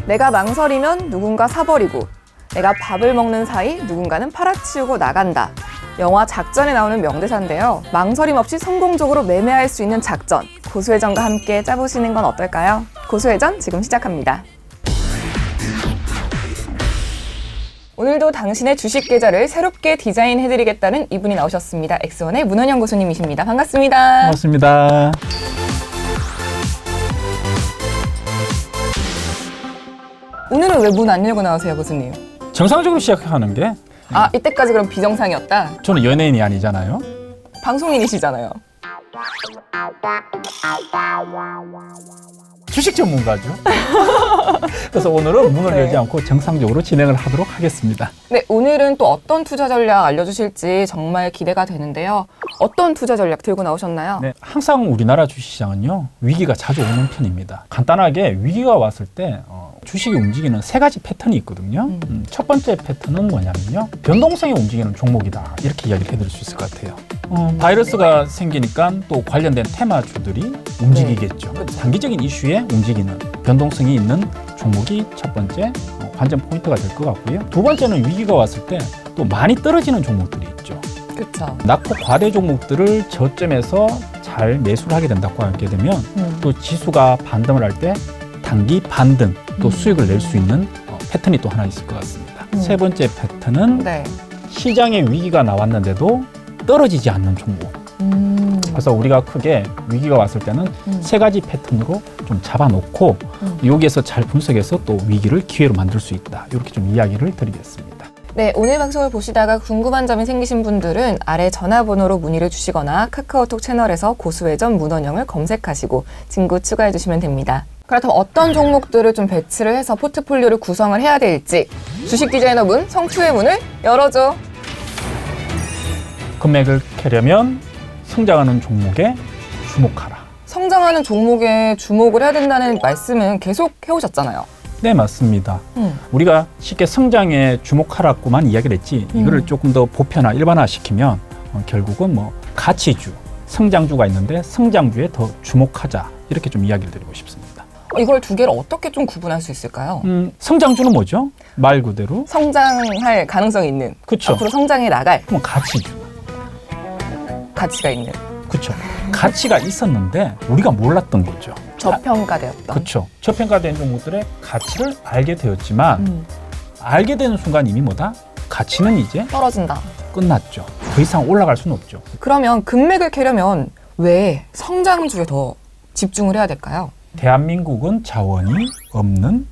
내가 망설이면 누군가 사버리고 내가 밥을 먹는 사이 누군가는 팔아치우고 나간다. 영화 작전에 나오는 명대사인데요. 망설임 없이 성공적으로 매매할 수 있는 작전. 고수회전과 함께 짜보시는 건 어떨까요? 고수회전 지금 시작합니다. 오늘도 당신의 주식 계좌를 새롭게 디자인해드리겠다는 이분이 나오셨습니다. 엑스원의 문원영 고수님이십니다. 반갑습니다. 반갑습니다. 오늘은 왜 문 안 열고 나오세요, 고수님? 정상적으로 시작하는 게 아, 이때까지 그럼 비정상이었다? 저는 연예인이 아니잖아요. 방송인이시잖아요. 주식 전문가죠. 그래서 오늘은 문을 네. 열지 않고 정상적으로 진행을 하도록 하겠습니다. 네, 오늘은 또 어떤 투자 전략 알려주실지 정말 기대가 되는데요. 어떤 투자 전략 들고 나오셨나요? 네, 항상 우리나라 주식시장은요, 위기가 자주 오는 편입니다. 간단하게 위기가 왔을 때 주식이 움직이는 세 가지 패턴이 있거든요. 첫 번째 패턴은 뭐냐면요, 변동성이 움직이는 종목이다, 이렇게 이야기를 해드릴 수 있을 것 같아요. 바이러스가 생기니까 또 관련된 테마주들이 움직이겠죠. 네, 그렇죠. 단기적인 이슈에 움직이는 변동성이 있는 종목이 첫 번째 관전 포인트가 될 것 같고요. 두 번째는 위기가 왔을 때 또 많이 떨어지는 종목들이 있죠. 그렇죠. 낙폭 과대 종목들을 저점에서 잘 매수를 하게 된다고 하게 되면 또 지수가 반등을 할 때 단기 반등 또 수익을 낼 수 있는 패턴이 또 하나 있을 것 같습니다. 세 번째 패턴은 네. 시장에 위기가 나왔는데도 떨어지지 않는 종목. 그래서 우리가 크게 위기가 왔을 때는 세 가지 패턴으로 좀 잡아놓고 여기에서 잘 분석해서 또 위기를 기회로 만들 수 있다. 이렇게 좀 이야기를 드리겠습니다. 네, 오늘 방송을 보시다가 궁금한 점이 생기신 분들은 아래 전화번호로 문의를 주시거나 카카오톡 채널에서 고수회전 문원영을 검색하시고 친구 추가해 주시면 됩니다. 그렇다면 어떤 종목들을 좀 배치를 해서 포트폴리오를 구성을 해야 될지 주식 디자이너분 성추의 문을 열어줘. 금액을 캐려면 성장하는 종목에 주목하라. 성장하는 종목에 주목을 해야 된다는 말씀은 계속 해오셨잖아요. 네, 맞습니다. 우리가 쉽게 성장에 주목하라고만 이야기를 했지 이거를 조금 더 보편화, 일반화시키면 결국은 뭐 가치주, 성장주가 있는데 성장주에 더 주목하자, 이렇게 좀 이야기를 드리고 싶습니다. 이걸 두 개를 어떻게 좀 구분할 수 있을까요? 성장주는 뭐죠? 말 그대로 성장할 가능성이 있는, 그쵸. 앞으로 성장해 나갈 그럼 가치주. 가치가 있는, 그렇죠. 가치가 있었는데 우리가 몰랐던 거죠. 저평가되었던. 그렇죠. 저평가된 종목들의 가치를 알게 되었지만 알게 되는 순간 이미 뭐다? 가치는 이제 떨어진다. 끝났죠. 더 이상 올라갈 수는 없죠. 그러면 금맥을 캐려면 왜 성장주에 더 집중을 해야 될까요? 대한민국은 자원이 없는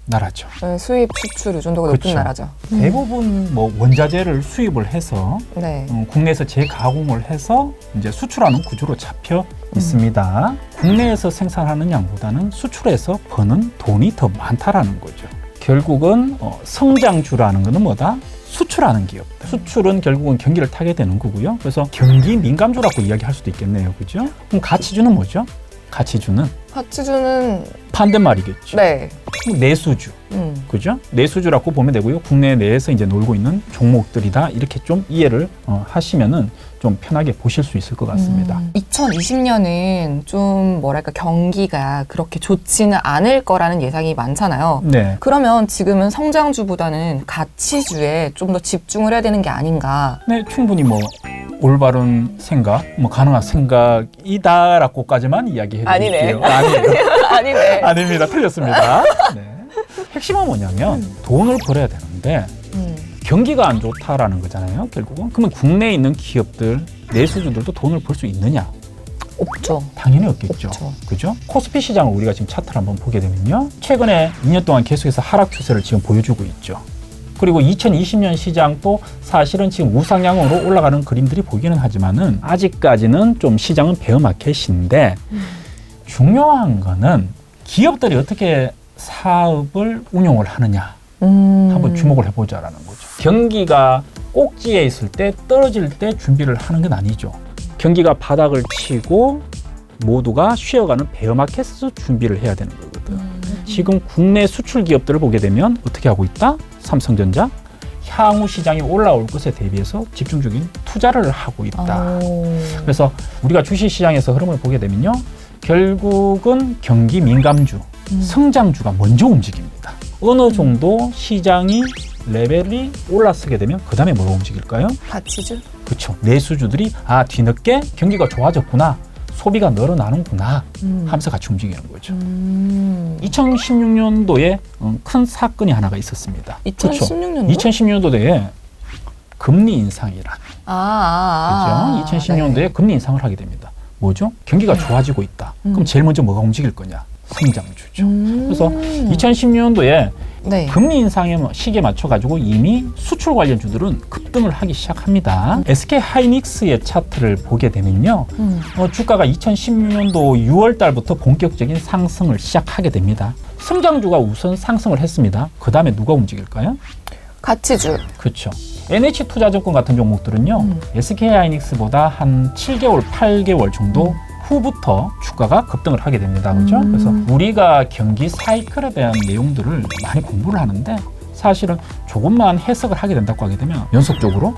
나라죠. 수입, 수출 의존도가 그렇죠. 높은 나라죠. 대부분 뭐 원자재를 수입을 해서 네. 국내에서 재가공을 해서 이제 수출하는 구조로 잡혀 있습니다. 국내에서 생산하는 양보다는 수출해서 버는 돈이 더 많다라는 거죠. 결국은 성장주라는 거는 뭐다? 수출하는 기업들. 수출은 결국은 경기를 타게 되는 거고요. 그래서 경기 민감주라고 이야기할 수도 있겠네요. 그죠? 그럼 가치주는 뭐죠? 가치주는 반대말이겠죠. 네. 내수주. 그죠? 내수주라고 보면 되고요. 국내 내에서 이제 놀고 있는 종목들이다. 이렇게 좀 이해를 하시면은 좀 편하게 보실 수 있을 것 같습니다. 2020년은 좀 뭐랄까 경기가 그렇게 좋지는 않을 거라는 예상이 많잖아요. 네. 그러면 지금은 성장주보다는 가치주에 좀 더 집중을 해야 되는 게 아닌가. 네, 충분히 뭐 올바른 생각, 뭐 가능한 생각이다라고까지만 이야기해 드릴게요. 아니에요. 아니네. 아닙니다. 틀렸습니다. 네. 핵심은 뭐냐면 돈을 벌어야 되는데 경기가 안 좋다라는 거잖아요. 결국은. 그러면 국내에 있는 기업들, 내수주들도 돈을 벌 수 있느냐? 없죠. 당연히 없겠죠. 없죠. 그죠? 코스피 시장을 우리가 지금 차트를 한번 보게 되면요. 최근에 2년 동안 계속해서 하락 추세를 지금 보여주고 있죠. 그리고 2020년 시장도 사실은 지금 우상향으로 올라가는 그림들이 보이기는 하지만은 아직까지는 좀 시장은 베어마켓인데 중요한 거는 기업들이 어떻게 사업을 운용을 하느냐 한번 주목을 해보자라는 거죠. 경기가 꼭지에 있을 때 떨어질 때 준비를 하는 건 아니죠. 경기가 바닥을 치고 모두가 쉬어가는 베어마켓에서 준비를 해야 되는 거거든. 지금 국내 수출 기업들을 보게 되면 어떻게 하고 있다? 삼성전자 향후 시장이 올라올 것에 대비해서 집중적인 투자를 하고 있다. 그래서 우리가 주식시장에서 흐름을 보게 되면요. 결국은 경기 민감주, 성장주가 먼저 움직입니다. 어느 정도 시장이 레벨이 올라서게 되면 그 다음에 뭐가 움직일까요? 가치주? 그렇죠. 내수주들이 뒤늦게 경기가 좋아졌구나, 소비가 늘어나는구나 하면서 같이 움직이는 거죠. 2016년도에 큰 사건이 하나가 있었습니다. 2016년도? 2016년도에 금리 인상이란. 그죠? 2016년도에 네. 금리 인상을 하게 됩니다. 뭐죠? 경기가 좋아지고 있다. 그럼 제일 먼저 뭐가 움직일 거냐? 성장주죠. 그래서 2016년도에 네. 금리 인상의 시기에 맞춰가지고 이미 수출 관련주들은 급등을 하기 시작합니다. SK 하이닉스의 차트를 보게 되면요. 주가가 2016년도 6월 달부터 본격적인 상승을 시작하게 됩니다. 성장주가 우선 상승을 했습니다. 그 다음에 누가 움직일까요? 가치주. 그렇죠. NH투자증권 같은 종목들은요. SK 하이닉스보다 한 7개월, 8개월 정도 후부터 주가가 급등을 하게 됩니다. 그렇죠? 그래서 우리가 경기 사이클에 대한 내용들을 많이 공부를 하는데 사실은 조금만 해석을 하게 된다고 하게 되면 연속적으로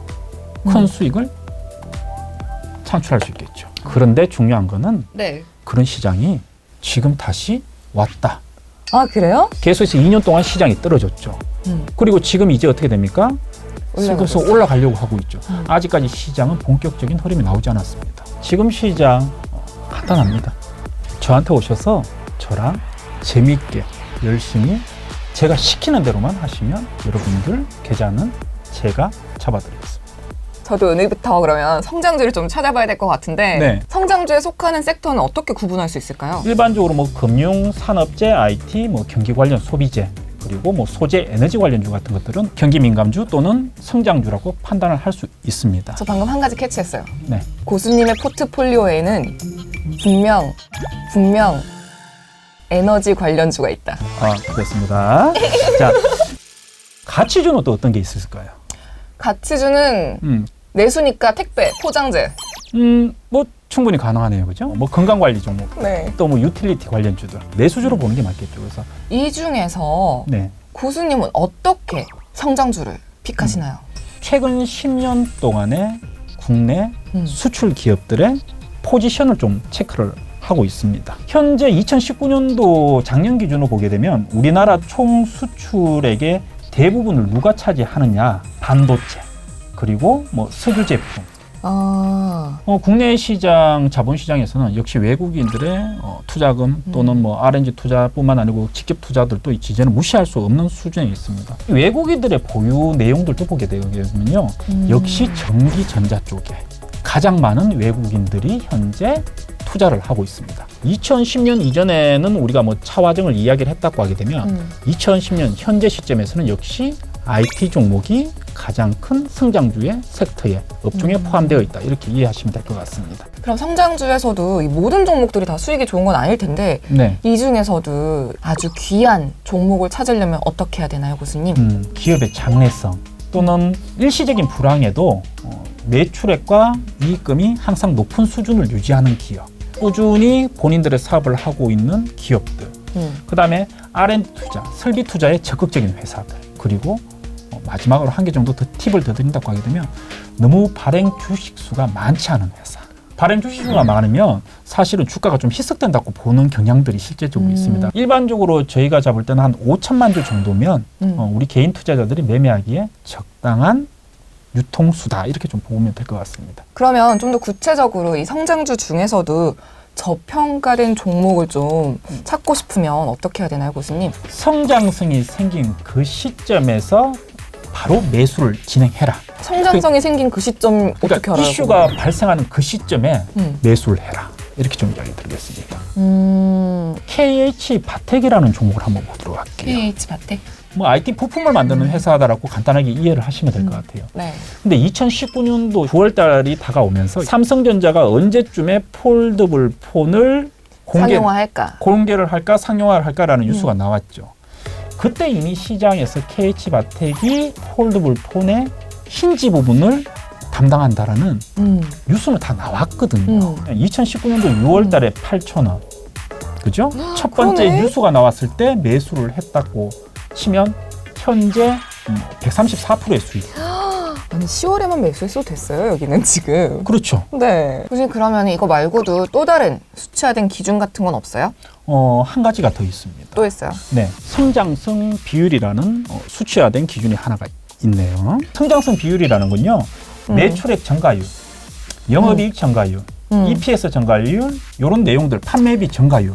큰 수익을 창출할 수 있겠죠. 그런데 중요한 거는 네. 그런 시장이 지금 다시 왔다. 아, 그래요? 계속해서 2년 동안 시장이 떨어졌죠. 그리고 지금 이제 어떻게 됩니까? 그래서 올라가려고 하고 있죠. 아직까지 시장은 본격적인 흐름이 나오지 않았습니다. 지금 시장 간단합니다. 저한테 오셔서 저랑 재미있게 열심히 제가 시키는 대로만 하시면 여러분들 계좌는 제가 잡아드리겠습니다. 저도 오늘부터 그러면 성장주를 좀 찾아봐야 될 것 같은데 네. 성장주에 속하는 섹터는 어떻게 구분할 수 있을까요? 일반적으로 뭐 금융, 산업재, IT, 뭐 경기 관련 소비재, 그리고 뭐 소재, 에너지 관련주 같은 것들은 경기 민감주 또는 성장주라고 판단을 할 수 있습니다. 저 방금 한 가지 캐치했어요. 네. 고수님의 포트폴리오에는 분명 에너지 관련주가 있다. 그렇습니다. 자, 가치주는 또 어떤 게 있을까요? 가치주는 내수니까 택배, 포장재. 뭐 충분히 가능하네요, 그죠? 뭐 건강관리 종목, 네. 또 뭐 유틸리티 관련주들, 내수주로 보는 게 맞겠죠. 그래서 이 중에서 네. 고수님은 어떻게 성장주를 픽하시나요? 최근 10년 동안의 국내 수출 기업들의 포지션을 좀 체크를 하고 있습니다. 현재 2019년도 작년 기준으로 보게 되면 우리나라 총 수출액의 대부분을 누가 차지하느냐? 반도체, 그리고 뭐 석유 제품. 국내 시장, 자본시장에서는 역시 외국인들의 투자금 또는 뭐 R&D 투자뿐만 아니고 직접 투자들도 이제는 무시할 수 없는 수준에 있습니다. 외국인들의 보유 내용들도 보게 되면요, 역시 전기 전자 쪽에 가장 많은 외국인들이 현재 투자를 하고 있습니다. 2010년 이전에는 우리가 뭐 차화정을 이야기를 했다고 하게 되면 2010년 현재 시점에서는 역시 IT 종목이 가장 큰 성장주의 섹터에 업종에 포함되어 있다, 이렇게 이해하시면 될 것 같습니다. 그럼 성장주에서도 이 모든 종목들이 다 수익이 좋은 건 아닐 텐데 네. 이 중에서도 아주 귀한 종목을 찾으려면 어떻게 해야 되나요, 교수님? 기업의 장래성 또는 일시적인 불황에도 매출액과 이익금이 항상 높은 수준을 유지하는 기업, 꾸준히 본인들의 사업을 하고 있는 기업들, 그 다음에 R&D 투자, 설비 투자에 적극적인 회사들, 그리고 마지막으로 한 개 정도 더 팁을 더 드린다고 하게 되면 너무 발행 주식 수가 많지 않은 회사. 발행 주식 수가 많으면 사실은 주가가 좀 희석된다고 보는 경향들이 실제적으로 있습니다. 일반적으로 저희가 잡을 때는 한 5천만 주 정도면 우리 개인 투자자들이 매매하기에 적당한 유통수다, 이렇게 좀 보면 될 것 같습니다. 그러면 좀 더 구체적으로 이 성장주 중에서도 저평가된 종목을 좀 찾고 싶으면 어떻게 해야 되나요, 교수님? 성장성이 생긴 그 시점에서 바로 매수를 진행해라. 성장성이 생긴 그 시점 어떻게 그러니까 알아요? 이슈가 발생하는 그 시점에 매수를 해라, 이렇게 좀 이야기 드리겠습니다. KH 바텍이라는 종목을 한번 보도록 할게요. KH 바텍? 뭐 IT 부품을 만드는 회사다라고 간단하게 이해를 하시면 될 것 같아요. 네. 근데 2019년도 9월 달이 다가오면서 삼성전자가 언제쯤에 폴더블 폰을 공개를 할까 상용화를 할까라는 뉴스가 나왔죠. 그때 이미 시장에서 KH 바텍이 폴더블 폰의 힌지 부분을 담당한다라는 뉴스는 다 나왔거든요. 2019년도 6월 달에 8,000원. 그죠? 첫 번째 그러네. 뉴스가 나왔을 때 매수를 했다고 치면 현재 134%의 수익. 아니 10월에만 매수했어도 됐어요, 여기는 지금. 그렇죠. 네. 교수님, 그러면 이거 말고도 또 다른 수치화된 기준 같은 건 없어요? 한 가지가 더 있습니다. 또 있어요. 네, 성장성 비율이라는 수치화된 기준이 하나가 있네요. 성장성 비율이라는 건요, 매출액 증가율, 영업이익 증가율, EPS 증가율, 이런 내용들, 판매비 증가율,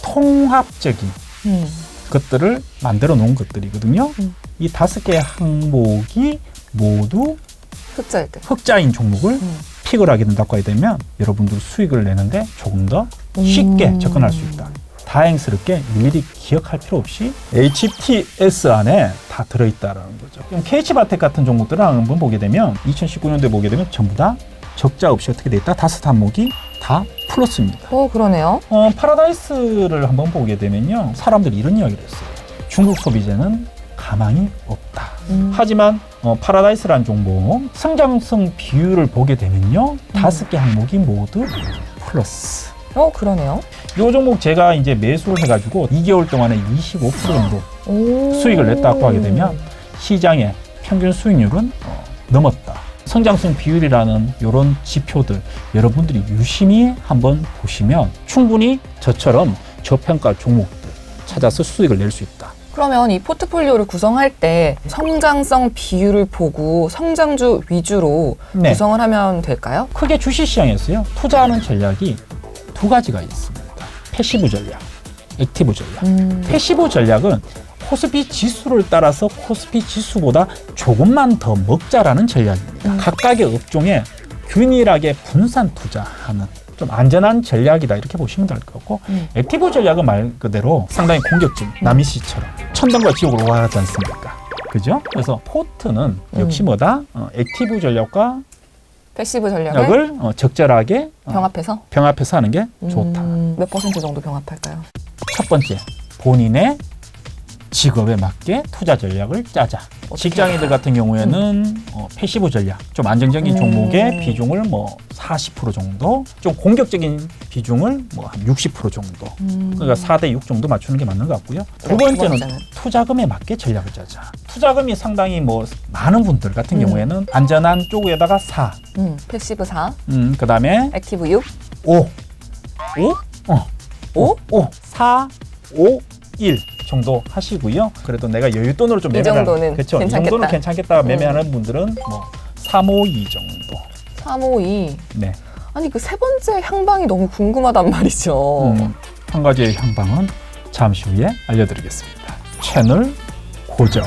통합적인 것들을 만들어 놓은 것들이거든요. 이 5개 항목이 모두 흑자일 때. 흑자인 종목을 픽을 하게 된다고 하게 되면 여러분들 수익을 내는데 조금 더 쉽게 접근할 수 있다. 다행스럽게 일일이 기억할 필요 없이 HTS 안에 다 들어있다는 거죠. 그럼 KH바텍 같은 종목들을 한번 보게 되면 2019년도에 보게 되면 전부 다 적자 없이 어떻게 돼 있다? 5 항목이 다 플러스입니다. 그러네요. 파라다이스를 한번 보게 되면요, 사람들이 이런 이야기를 했어요. 중국 소비재는 가망이 없다. 하지만 파라다이스라는 종목 성장성 비율을 보게 되면요, 5개 항목이 모두 플러스. 그러네요. 이 종목 제가 이제 매수를 해가지고 2개월 동안에 25% 정도 수익을 냈다고 하게 되면 시장의 평균 수익률은 넘었다. 성장성 비율이라는 이런 지표들 여러분들이 유심히 한번 보시면 충분히 저처럼 저평가 종목들 찾아서 수익을 낼 수 있다. 그러면 이 포트폴리오를 구성할 때 성장성 비율을 보고 성장주 위주로 네. 구성을 하면 될까요? 크게 주식시장에서요, 투자하는 전략이 2가지가 있습니다. 패시브 전략, 액티브 전략. 패시브 전략은 코스피 지수를 따라서 코스피 지수보다 조금만 더 먹자라는 전략입니다. 각각의 업종에 균일하게 분산 투자하는 좀 안전한 전략이다, 이렇게 보시면 될 것 같고, 액티브 전략은 말 그대로 상당히 공격적인 나미 씨처럼 천당과 지옥으로 가지 않습니까? 그죠? 그래서 포트는 역시 뭐다? 액티브 전략과 패시브 전략을 적절하게 병합해서 하는 게 좋다. 몇 퍼센트 정도 병합할까요? 첫 번째, 본인의 직업에 맞게 투자 전략을 짜자. 직장인들 같은 경우에는 패시브 전략, 좀 안정적인 종목의 비중을 뭐 40% 정도, 좀 공격적인 비중을 뭐 한 60% 정도. 그러니까 4대6 정도 맞추는 게 맞는 것 같고요. 두 번째는 투자금에 맞게 전략을 짜자. 투자금이 상당히 뭐 많은 분들 같은 경우에는 안전한 쪽에다가 4, 패시브 4, 그 다음에 액티브 6, 5, 4, 5, 1 정도 하시고요. 그래도 내가 여윳돈으로 좀 매매하는, 정도는 그렇죠. 이 괜찮겠다. 정도는 괜찮겠다 매매하는 분들은 뭐 3, 5, 2 정도. 3, 5, 2. 네. 아니 그 세 번째 향방이 너무 궁금하단 말이죠. 한 가지의 향방은 잠시 후에 알려드리겠습니다. 채널 고정.